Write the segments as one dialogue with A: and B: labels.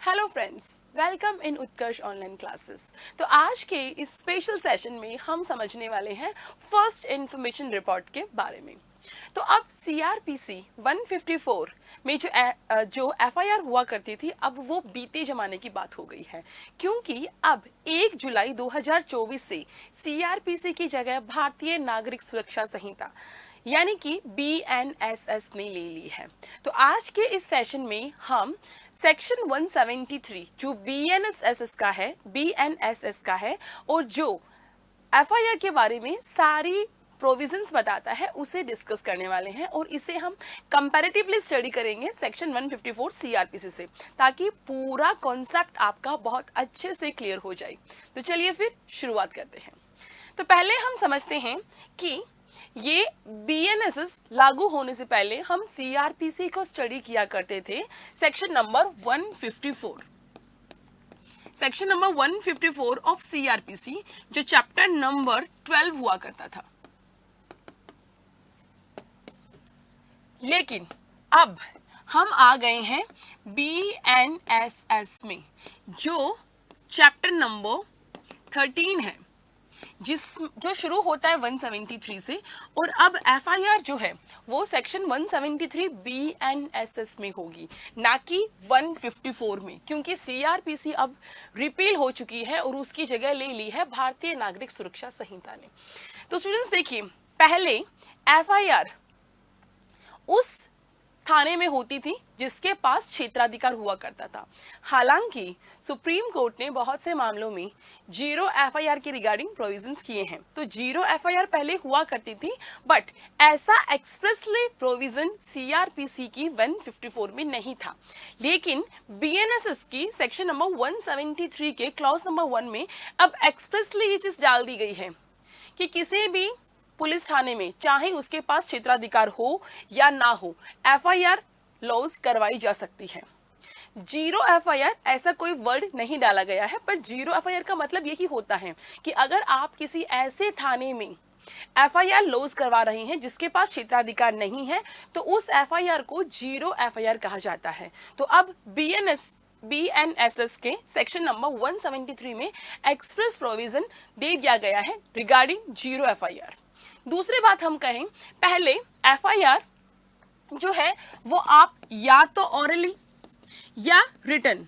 A: Hello friends, welcome in Utkarsh online classes. तो आज के इस स्पेशल सेशन में हम समझने वाले हैं फर्स्ट इंफॉर्मेशन रिपोर्ट के बारे में। तो अब सीआरपीसी 154 में जो एफआईआर हुआ करती थी, अब वो बीते जमाने की बात हो गई है, क्योंकि अब 1 जुलाई 2024 से सीआरपीसी की जगह भारतीय नागरिक सुरक्षा संहिता यानी कि बीएनएसएस ने ले ली है। तो आज के इस सेशन में हम सेक्शन 173 जो बीएनएसएस का है और जो एफआईआर के बारे में सारी प्रोविजंस बताता है उसे डिस्कस करने वाले हैं, और इसे हम कंपैरेटिवली स्टडी करेंगे सेक्शन 154 सीआरपीसी से, ताकि पूरा कॉन्सेप्ट आपका बहुत अच्छे से क्लियर हो जाए। तो चलिए फिर शुरुआत करते हैं। तो पहले हम समझते हैं कि ये बीएनएसएस लागू होने से पहले हम सीआरपीसी को स्टडी किया करते थे section number 154। Section number 154 of CrPC जो चैप्टर नंबर 12 हुआ करता था। लेकिन अब हम आ गए हैं बीएनएसएस में जो चैप्टर नंबर 13 है, जो शुरू होता है 173 से, और अब एफआईआर जो है वो सेक्शन 173 बीएनएसएस में होगी, ना कि 154 में, क्योंकि सीआरपीसी अब रिपील हो चुकी है और उसकी जगह ले ली है भारतीय नागरिक सुरक्षा संहिता ने। तो स्टूडेंट्स देखिए, पहले एफआईआर उस थाने में होती थी जिसके पास क्षेत्राधिकार हुआ करता था। हालांकि सुप्रीम कोर्ट ने बहुत से मामलों में जीरो एफआईआर के रिगार्डिंग प्रोविजंस किए हैं। तो जीरो एफआईआर पहले हुआ करती थी, बट ऐसा एक्सप्रेसली प्रोविजन सीआरपीसी की 154 में नहीं था। लेकिन बीएनएसएस की सेक्शन नंबर 173 के क्लॉज नंबर 1 में अब एक्सप्रेसली ये चीज डाल दी गई है कि किसी भी पुलिस थाने में, चाहे उसके पास क्षेत्राधिकार हो या ना हो, एफआईआर लॉज करवाई जा सकती है। जीरो एफआईआर ऐसा कोई वर्ड नहीं डाला गया है, पर जीरो एफआईआर का मतलब यही होता है कि अगर आप किसी ऐसे थाने में एफआईआर लॉज करवा रहे हैं जिसके पास क्षेत्राधिकार नहीं है, तो उस एफआईआर को जीरो एफआईआर कहा जाता है। तो अब बीएनएसएस के सेक्शन नंबर 173 में एक्सप्रेस प्रोविजन दे दिया गया है रिगार्डिंग जीरो एफआईआर। दूसरी बात हम कहें, पहले एफआईआर जो है वो आप या तो ऑरली या रिटन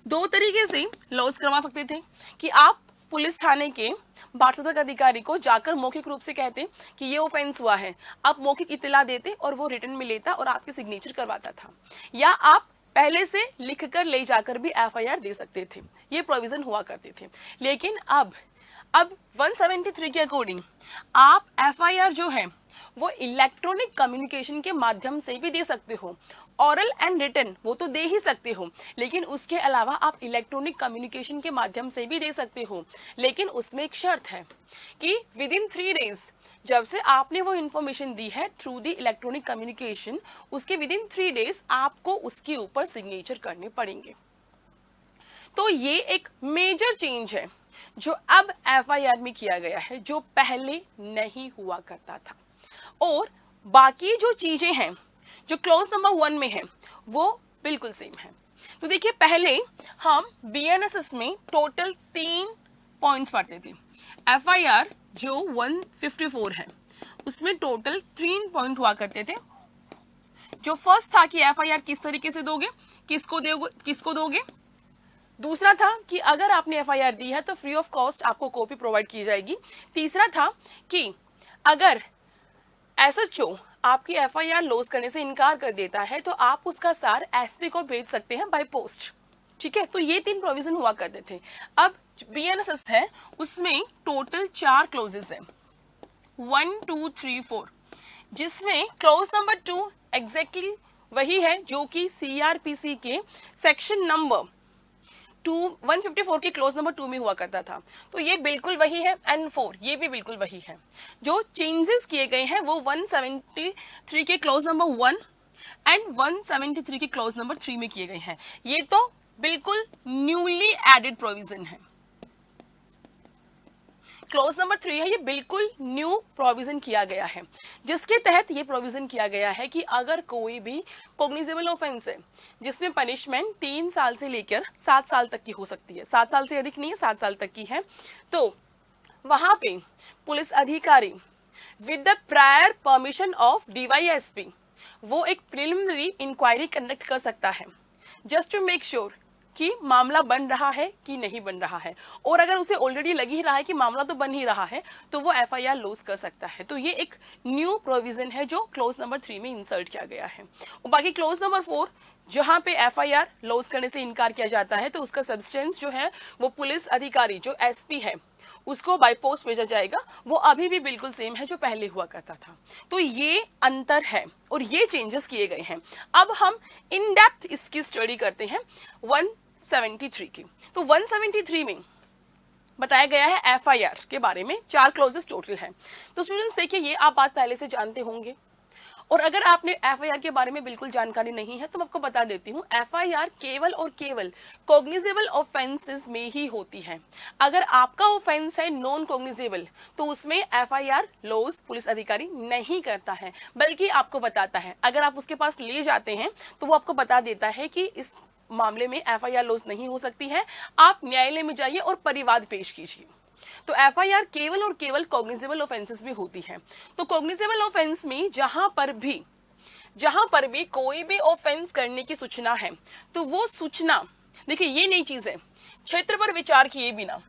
A: दो तरीके से लॉज करवा सकते थे, कि आप पुलिस थाने के बार्सदक अधिकारी को जाकर मौखिक रूप से कहते कि ये ऑफेंस हुआ है, आप मौखिक इत्तला देते और वो रिटन में लेता और आपके सिग्नेचर करवाता था, या आप पहले से लिखकर ले जाकर भी एफआईआर दे सकते थे। ये प्रोविजन हुआ करते थे। लेकिन अब 173 के अकॉर्डिंग आप एफआईआर जो है वो इलेक्ट्रॉनिक कम्युनिकेशन के माध्यम से भी दे सकते हो। ऑरल एंड रिटन वो तो दे ही सकते हो, लेकिन उसके अलावा आप इलेक्ट्रॉनिक कम्युनिकेशन के माध्यम से भी दे सकते हो। लेकिन उसमें एक शर्त है कि विद इन 3 डेज, जब से आपने वो इंफॉर्मेशन दी है थ्रू द इलेक्ट्रॉनिक कम्युनिकेशन, उसके विद इन 3 डेज आपको उसके ऊपर सिग्नेचर करने पड़ेंगे। तो ये एक मेजर चेंज है जो अब एफआईआर में किया गया है, जो पहले नहीं हुआ करता था। और बाकी जो चीजें हैं जो क्लॉज नंबर 1 में है वो बिल्कुल सेम है। तो देखिए, पहले हम बीएनएसएस में टोटल 3 पॉइंट्स पढ़ते थे। एफआईआर जो 154 है उसमें टोटल 3 पॉइंट हुआ करते थे। जो फर्स्ट था कि एफआईआर किस तरीके से दोगे, किसको दोगे। दूसरा था कि अगर आपने एफआईआर दी है तो फ्री ऑफ कॉस्ट आपको कॉपी प्रोवाइड की जाएगी। तीसरा था कि अगर एसएचओ आपकी एफआईआर लॉज करने से इनकार कर देता है तो आप उसका सार एसपी को भेज सकते हैं बाय पोस्ट। ठीक है, तो ये 3 प्रोविजन हुआ करते थे। अब बीएनएसएस है उसमें टोटल 4 क्लोजेस है, 1 2 3 4, जिसमें क्लोज नंबर 2 एग्जैक्टली वही है जो कि सीआरपीसी के सेक्शन नंबर 154 के क्लोज नंबर 2 में हुआ करता था। तो ये बिल्कुल वही है, एंड 4 ये भी बिल्कुल वही है। जो चेंजेस किए गए हैं वो 173 के क्लोज नंबर 1 एंड 173 के क्लोज नंबर 3 में किए गए हैं। ये तो बिल्कुल न्यूली एडेड प्रोविजन है। क्लॉज नंबर 3 है, ये बिल्कुल न्यू प्रोविजन किया गया है, जिसके तहत ये प्रोविजन किया गया है कि अगर कोई भी कॉग्निजेबल ऑफेंस है जिसमें पनिशमेंट 3 साल से लेकर 7 साल तक की हो सकती है, 7 साल से अधिक नहीं है, 7 साल तक की है, तो वहां पे पुलिस अधिकारी with the prior permission of DYSP वो एक प्रिलिमिनरी इंक्वायरी कंडक्ट कर सकता है, जस्ट टू मेक श्योर कि मामला बन रहा है कि नहीं बन रहा है, और अगर उसे ऑलरेडी लग ही रहा है कि मामला तो बन ही रहा है तो वो एफआईआर लॉज कर सकता है। तो ये एक न्यू प्रोविजन है जो क्लॉज नंबर 3 में इंसर्ट किया गया है। और बाकी क्लॉज नंबर 4 जहां पे एफआईआर लॉज करने से इनकार किया जाता है तो उसका सब्सटेंस जो है वो पुलिस अधिकारी जो एसपी है उसको बाय पोस्ट भेजा जाएगा, वो अभी भी बिल्कुल सेम है जो पहले हुआ करता था। तो ये अंतर है और ये चेंजेस किए गए हैं। अब हम इन डेप्थ इसकी स्टडी करते हैं 173 की। तो 173 में बताया गया है एफआईआर के बारे में, 4 क्लॉजेस टोटल है। तो स्टूडेंट्स देखिए, ये आप बात पहले से जानते होंगे, और अगर आपने एफआईआर के बारे में बिल्कुल जानकारी नहीं है तो मैं आपको बता देती हूँ, एफआईआर केवल और केवल कॉग्निजेबल ऑफेंसेस में ही होती है। अगर आपका ऑफेंस है नॉन कॉग्निजेबल तो उसमें एफआईआर लॉज पुलिस अधिकारी नहीं करता है, बल्कि आपको बताता है। अगर आप उसके पास ले जाते हैं तो वो आपको बता देता है कि इस मामले में एफआईआर लॉज नहीं हो सकती है, आप न्यायालय में जाइए और परिवाद पेश कीजिए। तो एफआईआर केवल और केवल कॉग्निजेबल ऑफेंसेस में होती है। तो कॉग्निजेबल ऑफेंस में जहां पर भी कोई भी ऑफेंस करने की सूचना है तो वो सूचना, देखिए ये नई चीज है, क्षेत्र पर विचार किए बिना,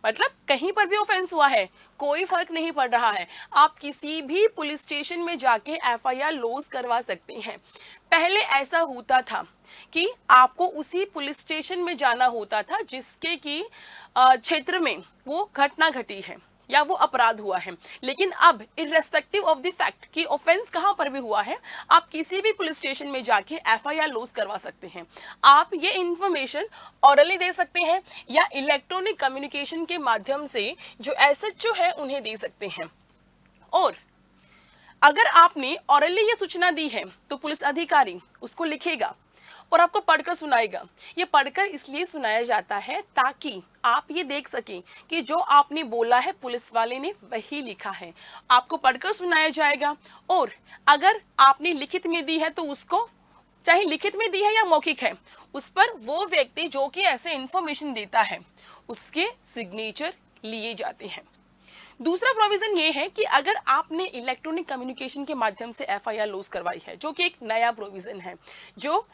A: मतलब कहीं पर भी ऑफेंस हुआ है कोई फर्क नहीं पड़ रहा है, आप किसी भी पुलिस स्टेशन में जाके एफआईआर लॉज करवा सकते हैं। पहले ऐसा होता था कि आपको उसी पुलिस स्टेशन में जाना होता था जिसके की क्षेत्र में वो घटना घटी है या वो अपराध हुआ है, लेकिन अब इररेस्पेक्टिव ऑफ द फैक्ट कि ऑफेंस कहां पर भी हुआ है, आप किसी भी पुलिस स्टेशन में जाके एफआईआर लॉज करवा सकते हैं। आप ये इंफॉर्मेशन ऑरली दे सकते हैं या इलेक्ट्रॉनिक कम्युनिकेशन के माध्यम से जो एसएचओ है उन्हें दे सकते हैं। और अगर आपने ऑरली ये सूचना दी है तो पुलिस अधिकारी उसको लिखेगा और आपको पढ़कर सुनाएगा। ये पढ़कर इसलिए सुनाया जाता है ताकि आप ये देख सकें कि जो आपने बोला है पुलिस वाले ने वही लिखा है। आपको पढ़कर सुनाया जाएगा, और अगर आपने लिखित में दी है तो उसको, चाहे लिखित में दी है या मौखिक है, उस पर वो व्यक्ति जो कि ऐसे इंफॉर्मेशन देता है उसके सिग्नेचर लिए जाते हैं। दूसरा प्रोविजन ये है कि अगर आपने इलेक्ट्रॉनिक कम्युनिकेशन के माध्यम से एफआईआर लॉज करवाई है, जो कि एक नया प्रोविजन है जो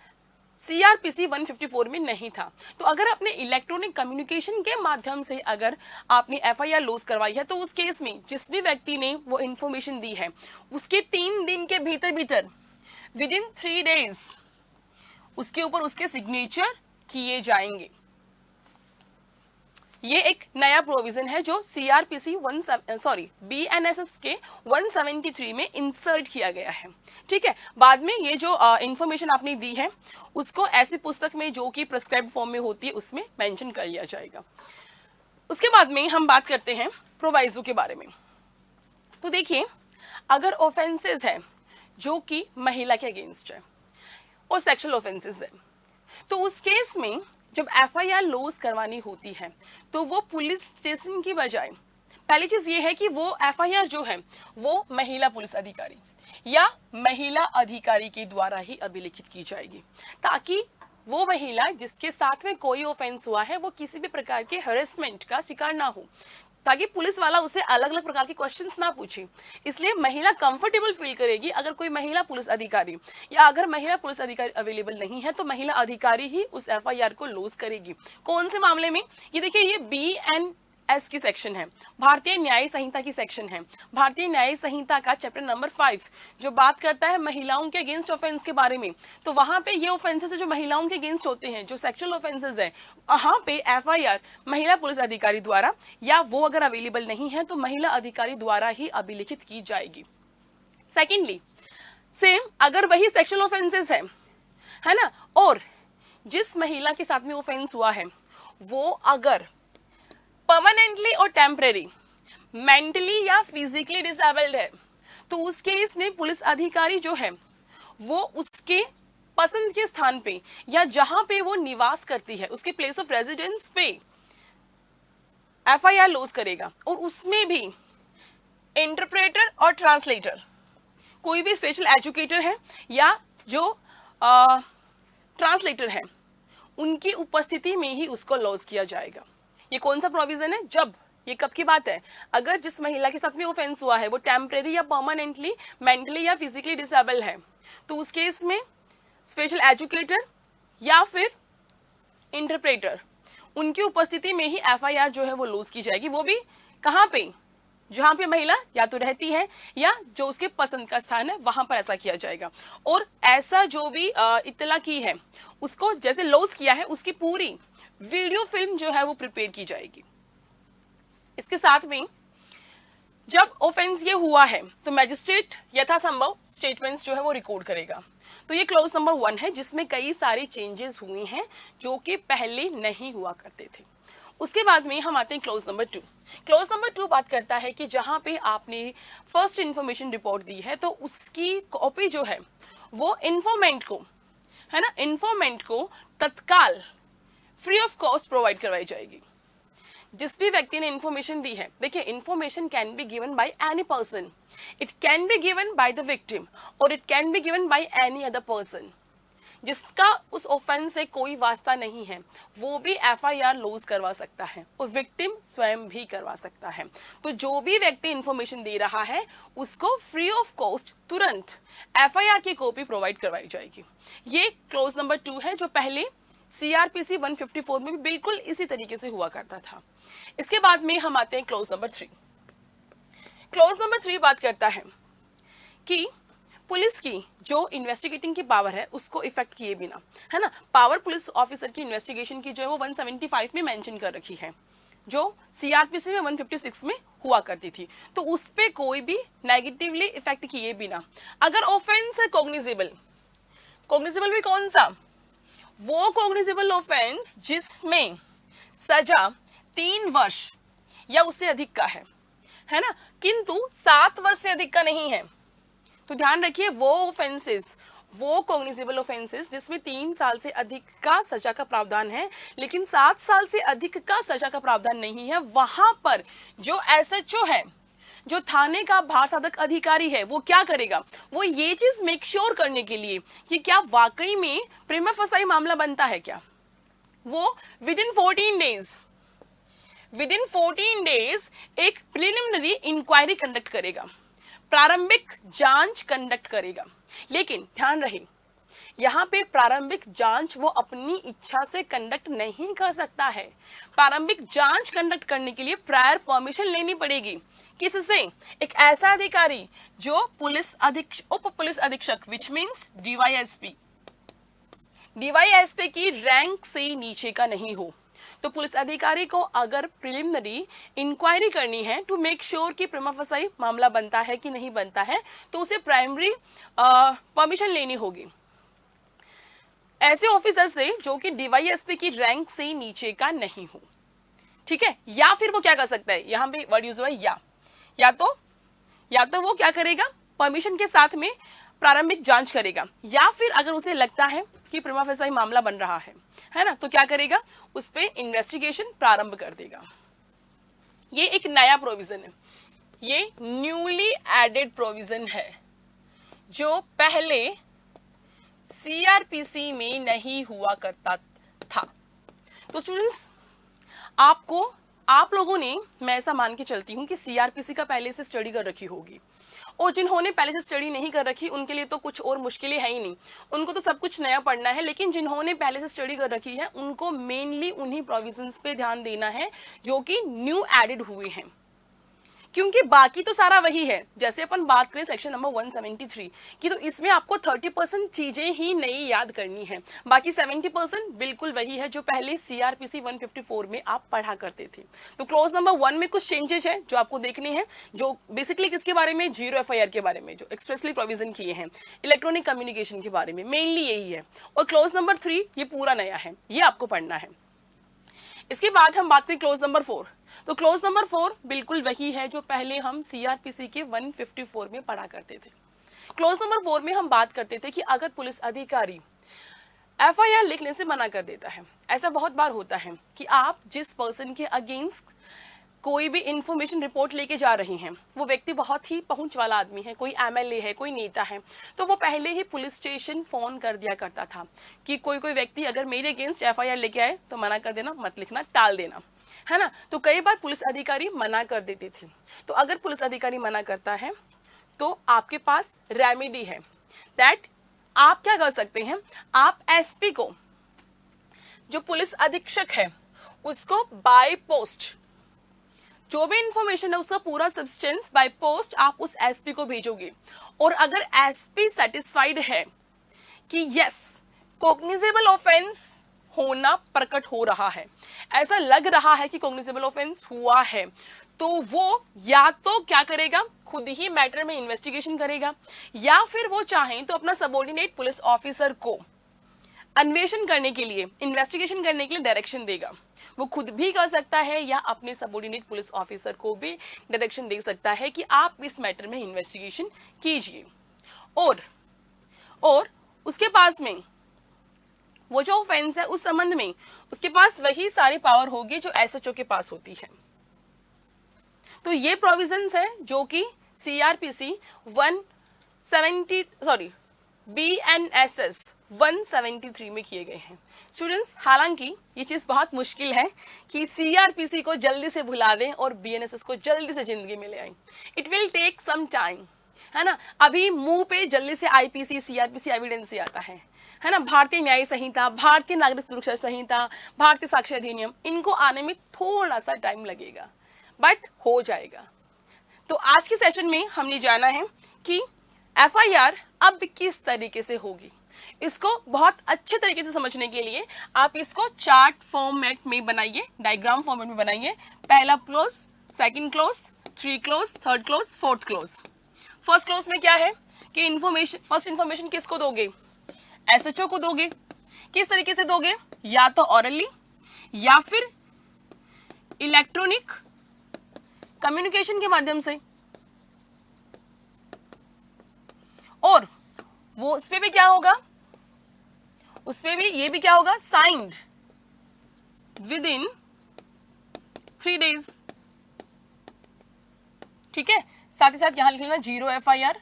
A: सीआरपीसी 154 में नहीं था, तो अगर आपने इलेक्ट्रॉनिक कम्युनिकेशन के माध्यम से अगर आपने एफआईआर लॉज करवाई है तो उस केस में जिस भी व्यक्ति ने वो इंफॉर्मेशन दी है उसके 3 दिन के भीतर विद इन 3 डेज उसके ऊपर उसके सिग्नेचर किए जाएंगे। ये एक नया प्रोविजन है जो सीआरपीसी बीएनएसएस के 173 में इंसर्ट किया गया है। ठीक है, बाद में ये जो इंफॉर्मेशन आपने दी है उसको ऐसी पुस्तक में जो कि प्रिस्क्राइब फॉर्म में होती है उसमें मेंशन कर लिया जाएगा। उसके बाद में हम बात करते हैं प्रोवाइजो के बारे में। तो देखिए, अगर ऑफेंसेस है जो कि महिला के अगेंस्ट है और सेक्सुअल ऑफेंसेस है, तो उस केस में जब एफआईआर लॉज करवानी होती है तो वो पुलिस स्टेशन की बजाय, पहली चीज ये है कि वो एफआईआर जो है वो महिला पुलिस अधिकारी या महिला अधिकारी के द्वारा ही अभिलिखित की जाएगी, ताकि वो महिला जिसके साथ में कोई ऑफेंस हुआ है वो किसी भी प्रकार के हरेसमेंट का शिकार ना हो, ताकि पुलिस वाला उसे अलग अलग प्रकार के क्वेश्चंस ना पूछे। इसलिए महिला कंफर्टेबल फील करेगी अगर कोई महिला पुलिस अधिकारी, या अगर महिला पुलिस अधिकारी अवेलेबल नहीं है तो महिला अधिकारी ही उस एफआईआर को लॉज करेगी। कौन से मामले में? ये देखिए, ये BNS की सेक्शन है, भारतीय न्याय संहिता की सेक्शन है। भारतीय न्याय संहिता का चैप्टर नंबर 5 जो बात करता है महिलाओं के अगेंस्ट ऑफेंस के बारे में, तो वहां पे ये ऑफेंसेस है जो महिलाओं के अगेंस्ट होते हैं, जो सेक्सुअल ऑफेंसेस है, वहां पे एफआईआर महिला पुलिस अधिकारी द्वारा, या वो अगर अवेलेबल नहीं है तो महिला अधिकारी द्वारा ही अभिलिखित की जाएगी। सेकेंडली, सेम अगर वही सेक्सुअल ऑफेंसेस है ना, और जिस महिला के साथ में ऑफेंस हुआ है वो अगर परमानेंटली और टेम्परेरी मेंटली या फिजिकली डिसेबल्ड है, तो उस केस में पुलिस अधिकारी जो है वो उसके पसंद के स्थान पे या जहां पे वो निवास करती है उसके प्लेस ऑफ रेजिडेंस पे एफआईआर लॉज करेगा और उसमें भी इंटरप्रेटर और ट्रांसलेटर, कोई भी स्पेशल एजुकेटर है या जो ट्रांसलेटर है, उनकी उपस्थिति में ही उसको लॉज किया जाएगा। ये कौन सा प्रोविजन है? जब, ये कब की बात है? अगर जिस महिला के साथ में ऑफेंस हुआ है वो टेम्परेरी या परमानेंटली मेंटली या फिजिकली डिसेबल है, तो उस केस में स्पेशल एजुकेटर या फिर इंटरप्रेटर, उनकी उपस्थिति में ही एफआईआर जो है वो लॉज की जाएगी। वो भी कहाँ पे? जहां पे महिला या तो रहती है या जो उसके पसंद का स्थान है, वहां पर ऐसा किया जाएगा। और ऐसा जो भी इत्तला की है उसको जैसे लॉज किया है, उसकी पूरी वीडियो फिल्म जो है वो प्रिपेयर की जाएगी। इसके साथ में जब ऑफेंस ये हुआ है तो मैजिस्ट्रेट यथासंभव स्टेटमेंट्स जो है वो रिकॉर्ड करेगा। तो ये क्लॉज नंबर 1 है जिसमें कई सारे चेंजेस हुए हैं जो कि पहले नहीं हुआ करते थे। उसके बाद में हम आते हैं क्लॉज नंबर 2। क्लॉज नंबर 2 बात करता है कि जहां पे आपने फर्स्ट इंफॉर्मेशन रिपोर्ट दी है तो उसकी कॉपी जो है वो इन्फॉर्मेंट को, है ना, इन्फॉर्मेंट को तत्काल फ्री ऑफ कॉस्ट प्रोवाइड करवाई जाएगी। जिस भी व्यक्ति ने इन्फॉर्मेशन दी है, देखिए information can be given by any person, it can be given by the victim और it can be given by any other person. जिसका उस ऑफेंस से कोई वास्ता नहीं है वो भी एफआईआर लॉज करवा सकता है और विक्टिम स्वयं भी करवा सकता है। तो जो भी व्यक्ति इंफॉर्मेशन दे रहा है उसको फ्री ऑफ कॉस्ट तुरंत एफआईआर की कॉपी प्रोवाइड करवाई जाएगी। ये क्लॉज नंबर 2 है जो पहले सीआरपीसी 154 में भी बिल्कुल इसी तरीके से हुआ करता था। इसके बाद में हम आते हैं क्लॉज नंबर 3। क्लॉज नंबर 3 बात करता है कि पुलिस की जो इन्वेस्टिगेटिंग की पावर है उसको इफेक्ट किए बिना, है ना, पावर पुलिस ऑफिसर की इन्वेस्टिगेशन की जो है वो 175 में मेंशन कर रखी है, जो सीआरपीसी में 156 में हुआ करती थी। तो उस पे कोई भी नेगेटिवली इफेक्ट किए बिना, अगर ऑफेंस है कॉग्निजेबल, कॉग्निजेबल भी कौन सा? वो कॉग्निजेबल ऑफेंस जिसमें सजा 3 वर्ष या उससे अधिक का है ना, किंतु 7 वर्ष से अधिक का नहीं है। तो ध्यान रखिए वो ऑफेंसेस, वो कॉग्निजेबल ऑफेंसेस जिसमें 3 साल से अधिक का सजा का प्रावधान है लेकिन 7 साल से अधिक का सजा का प्रावधान नहीं है, वहां पर जो एसएचओ है, जो थाने का भार साधक अधिकारी है, वो क्या करेगा? वो ये चीज मेक श्योर करने के लिए कि क्या वाकई में प्रिमा फसाई मामला बनता है क्या, वो विद इन 14 डेज एक प्रिलिमिनरी इंक्वायरी कंडक्ट करेगा, प्रारंभिक जांच कंडक्ट करेगा। लेकिन ध्यान रहे यहाँ पे प्रारंभिक जांच वो अपनी इच्छा से कंडक्ट नहीं कर सकता है। प्रारंभिक जांच कंडक्ट करने के लिए प्रायर परमिशन लेनी पड़ेगी। किससे? एक ऐसा अधिकारी जो उप पुलिस अधीक्षक विच मीन्स डीवाईएसपी की रैंक से नीचे का नहीं हो। तो पुलिस अधिकारी को अगर प्रिलिमिनरी इंक्वायरी करनी है टू मेक श्योर कि प्रिमा फसाई मामला बनता है कि नहीं बनता है, तो उसे प्राइमरी परमिशन लेनी होगी ऐसे ऑफिसर से जो कि डीवाईएसपी की रैंक से नीचे का नहीं हो। ठीक है, या फिर वो क्या कर सकता है, यहां पे वर्ड यूज हुआ है या तो वो क्या करेगा, परमिशन के साथ में प्रारंभिक जांच करेगा, या फिर अगर उसे लगता है कि प्रिमा फसाई मामला बन रहा है ना, तो क्या करेगा, उस पे इन्वेस्टिगेशन प्रारंभ कर देगा। ये एक नया प्रोविजन है, ये न्यूली एडेड प्रोविजन है जो पहले सीआरपीसी में नहीं हुआ करता था। तो स्टूडेंट्स, आप लोगों ने, मैं ऐसा मान के चलती हूं कि सीआरपीसी का पहले से स्टडी कर रखी होगी, और जिन्होंने पहले से स्टडी नहीं कर रखी उनके लिए तो कुछ और मुश्किलें है ही नहीं, उनको तो सब कुछ नया पढ़ना है। लेकिन जिन्होंने पहले से स्टडी कर रखी है उनको मेनली उन्हीं प्रोविजंस पे ध्यान देना है जो कि न्यू एडेड हुए हैं, क्योंकि बाकी तो सारा वही है। जैसे अपन बात करें सेक्शन नंबर 173 की, तो इसमें आपको 30% चीजें ही नई याद करनी है, बाकी 70% बिल्कुल वही है जो पहले सीआरपीसी 154 में आप पढ़ा करते थे। तो क्लॉज नंबर 1 में कुछ चेंजेस है जो आपको देखने हैं, जो बेसिकली किसके बारे में, जीरो एफआईआर के बारे में, जो एक्सप्रेसली प्रोविजन किए हैं, इलेक्ट्रॉनिक कम्युनिकेशन के बारे में, मेनली यही है। और क्लॉज नंबर 3 ये पूरा नया है, ये आपको पढ़ना है। इसके बाद हम बात करें क्लॉज नंबर 4। तो क्लॉज नंबर 4 बिल्कुल वही है जो पहले हम सीआरपीसी के 154 में पढ़ा करते थे। क्लॉज नंबर 4 में हम बात करते थे कि अगर पुलिस अधिकारी एफआईआर लिखने से मना कर देता है, ऐसा बहुत बार होता है कि आप जिस पर्सन के अगेंस्ट कोई भी इंफॉर्मेशन रिपोर्ट लेके जा रहे हैं, वो व्यक्ति बहुत ही पहुंच वाला आदमी है, कोई एमएलए है, कोई नेता है, तो वो पहले ही पुलिस स्टेशन फोन कर दिया करता था कि कोई व्यक्ति अगर मेरे अगेंस्ट एफआईआर लेके आए तो मना कर देना, मत लिखना, टाल देना, है ना। तो कई बार पुलिस अधिकारी मना कर देते थे। तो अगर पुलिस अधिकारी मना करता है तो आपके पास रेमेडी है, दैट आप क्या कर सकते हैं, आप एसपी को, जो पुलिस अधीक्षक है, उसको बाय पोस्ट जो भी इंफॉर्मेशन है उसका पूरा सब्सटेंस बाय पोस्ट आप उस एसपी को भेजोगे। और अगर एसपी सेटिस्फाइड है कि यस कॉग्निजेबल ऑफेंस होना प्रकट हो रहा है, ऐसा लग रहा है कि कॉग्निजेबल ऑफेंस हुआ है, तो वो या तो क्या करेगा, खुद ही मैटर में इन्वेस्टिगेशन करेगा, या फिर वो चाहें तो अपना सबऑर्डिनेट पुलिस ऑफिसर को अन्वेषण करने के लिए, इन्वेस्टिगेशन करने के लिए डायरेक्शन देगा। वो खुद भी कर सकता है या अपने सबऑर्डिनेट पुलिस ऑफिसर को भी डायरेक्शन दे सकता है कि आप इस मैटर में इन्वेस्टिगेशन कीजिए। और उसके पास में वो जो ऑफेंस है उस संबंध में उसके पास वही सारी पावर होगी जो एसएचओ के पास होती है। तो ये प्रोविजंस है जो कि सीआरपीसी बीएनएसएस 173 में किए गए हैं। स्टूडेंट्स, हालांकि ये चीज बहुत मुश्किल है कि सीआरपीसी को जल्दी से भुला दें और बीएनएसएस को जल्दी से जिंदगी में ले आए। It will take some time, है ना। अभी मुंह पे जल्दी से आईपीसी, सीआरपीसी एविडेंस आता है ना। भारतीय न्याय संहिता, भारतीय नागरिक सुरक्षा संहिता, भारतीय साक्ष्य अधिनियम, इनको आने में थोड़ा सा टाइम लगेगा, बट हो जाएगा। तो आज के सेशन में हमने जाना है कि एफआईआर अब किस तरीके से होगी। इसको बहुत अच्छे तरीके से समझने के लिए आप इसको चार्ट फॉर्मेट में बनाइए, डायग्राम फॉर्मेट में बनाइए। पहला close, second close, 3 close, third close, fourth close. First close में क्या है कि इंफॉर्मेशन, फर्स्ट इंफॉर्मेशन किसको दोगे, एसएचओ को दोगे। किस तरीके से दोगे, या तो ऑरली या फिर इलेक्ट्रॉनिक कम्युनिकेशन के माध्यम से। और वो उसपे भी क्या होगा, उसपे भी ये भी क्या होगा, साइंड विद इन 3 days। ठीक है, साथ ही साथ यहां लिख लेना 0 एफआईआर।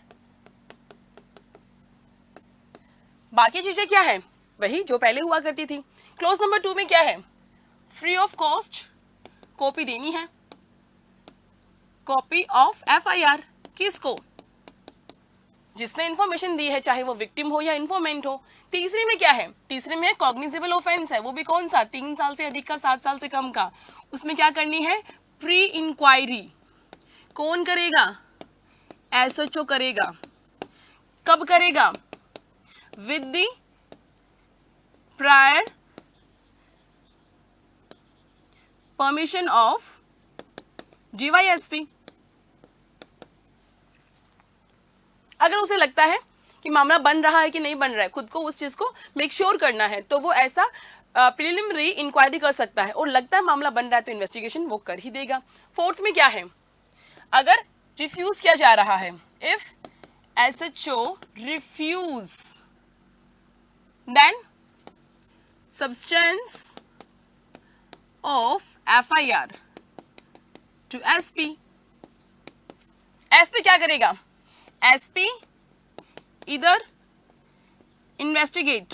A: बाकी चीजें क्या है, वही जो पहले हुआ करती थी। क्लोज नंबर 2 में क्या है, फ्री ऑफ कॉस्ट कॉपी देनी है, कॉपी ऑफ एफआईआर। किसको, जिसने इंफॉर्मेशन दी है, चाहे वो विक्टिम हो या इन्फॉर्मेंट हो। तीसरी में क्या है, तीसरे में कॉग्निजेबल ऑफेंस है, वो भी कौन सा, 3 साल से अधिक का, 7 साल से कम का। उसमें क्या करनी है, प्री इंक्वायरी। कौन करेगा, एसएचओ करेगा। कब करेगा, with the prior permission of DYSP. अगर उसे लगता है कि मामला बन रहा है कि नहीं बन रहा है, खुद को उस चीज को मेक श्योर करना है, तो वो ऐसा प्रिलिमिनरी इंक्वायरी कर सकता है। और लगता है मामला बन रहा है तो इन्वेस्टिगेशन वो कर ही देगा। फोर्थ में क्या है, अगर रिफ्यूज किया जा रहा है, if SHO refuse then substance of FIR to SP. SP क्या करेगा, एसपी इधर इन्वेस्टिगेट,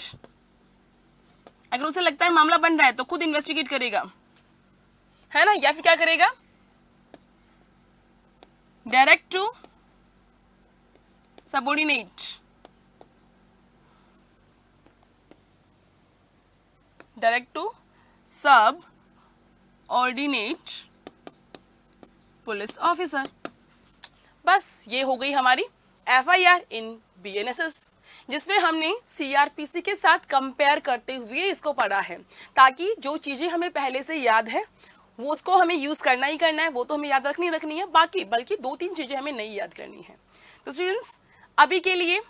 A: अगर उसे लगता है मामला बन रहा है तो खुद इन्वेस्टिगेट करेगा, है ना, या फिर क्या करेगा, direct to subordinate, direct to subordinate police officer. बस ये हो गई हमारी एफआईआर इन बीएनएसएस, जिसमें हमने सीआरपीसी के साथ कंपेयर करते हुए इसको पढ़ा है, ताकि जो चीजें हमें पहले से याद है वो उसको हमें यूज करना ही करना है, वो तो हमें याद रखनी है, बल्कि 2-3 चीजें हमें नहीं याद करनी है। तो स्टूडेंट्स, अभी के लिए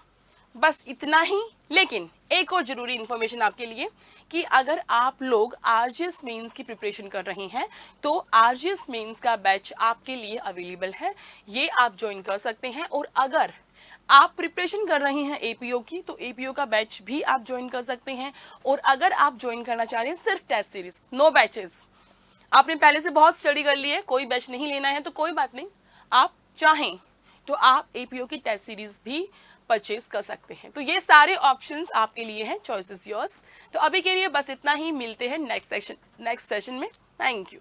A: बस इतना ही। लेकिन एक और जरूरी इंफॉर्मेशन आपके लिए कि अगर आप लोग आरजीएस मेंस की प्रिपरेशन कर रहे हैं तो आरजीएस मेंस का बैच आपके लिए अवेलेबल है, ये आप ज्वाइन कर सकते हैं। और अगर आप प्रिपरेशन कर रहे हैं एपीओ की तो एपीओ का बैच भी आप ज्वाइन कर सकते हैं। और अगर आप ज्वाइन करना चाह रहे हैं सिर्फ टेस्ट सीरीज, नो बैचेस, आपने पहले से बहुत स्टडी कर ली है, कोई बैच नहीं लेना है तो कोई बात नहीं, आप चाहें तो आप एपीओ की टेस्ट सीरीज भी परचेज कर सकते हैं। तो ये सारे ऑप्शंस आपके लिए हैं, चॉइस इज योर्स। तो अभी के लिए बस इतना ही, मिलते हैं नेक्स्ट सेशन में। Thank you.